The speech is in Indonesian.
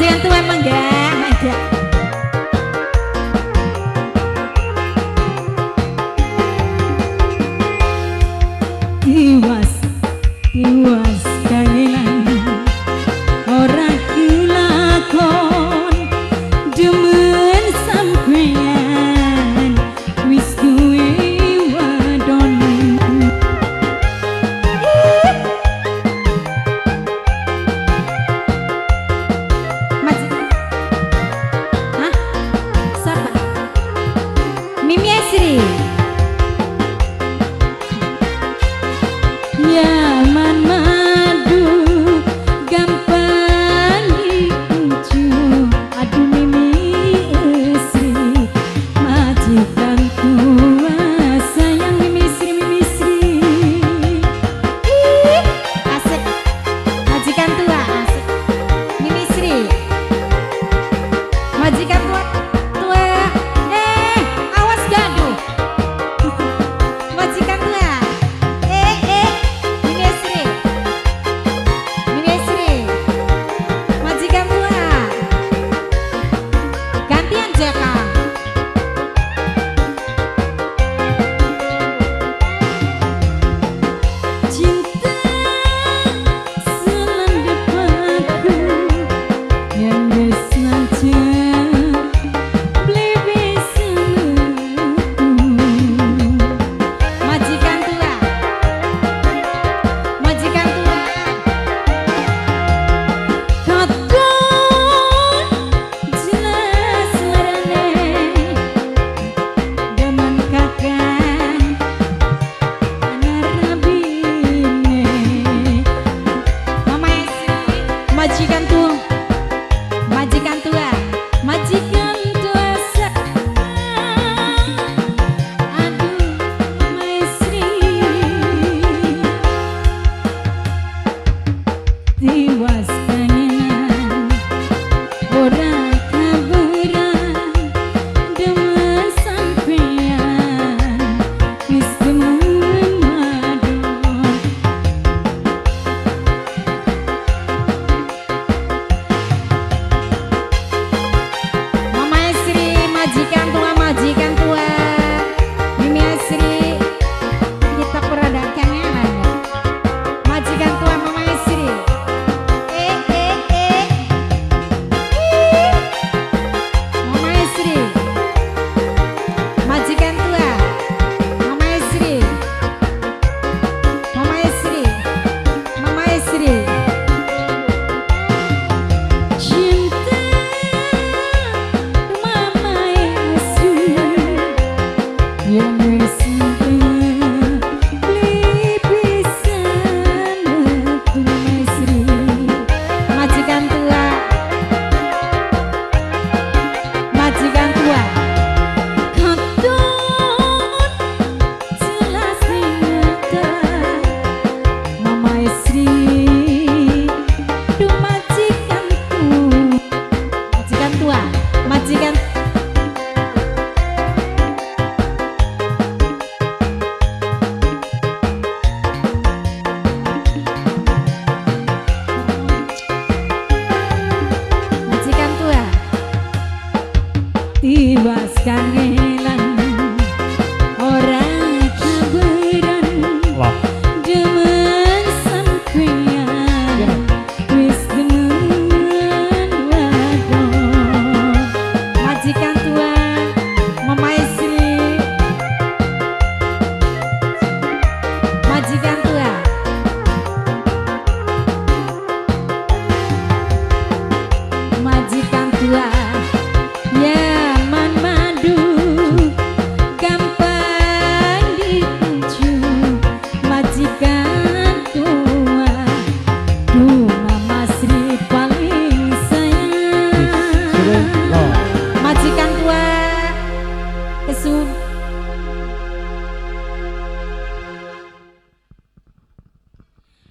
majikan tua emang enggak. Tiwas, tiwas kangenan ora kulakon demen sampeyan wis duwe wadon. Hah? Siapa? Mimi Esri. Nyaman madu gampang dipuju. Aduh Mimi Esri majikan tua sayang Mimi Esri, Mimi Esri. Ih, asik majikan tua asik Mimi Esri majikan tua tua awas gaduh majikan tua Mimi Esri, Mimi Esri, majikan tua, gantian Jaka. Cinta selendip aku yang bersaja beli bersamaku. Majikan tua. Majikan tua kadang jelas larane demen kakang anarabine. Mama Esri majikan tua, majikan tua, majikan tua aduh Mama Esri. Tiwa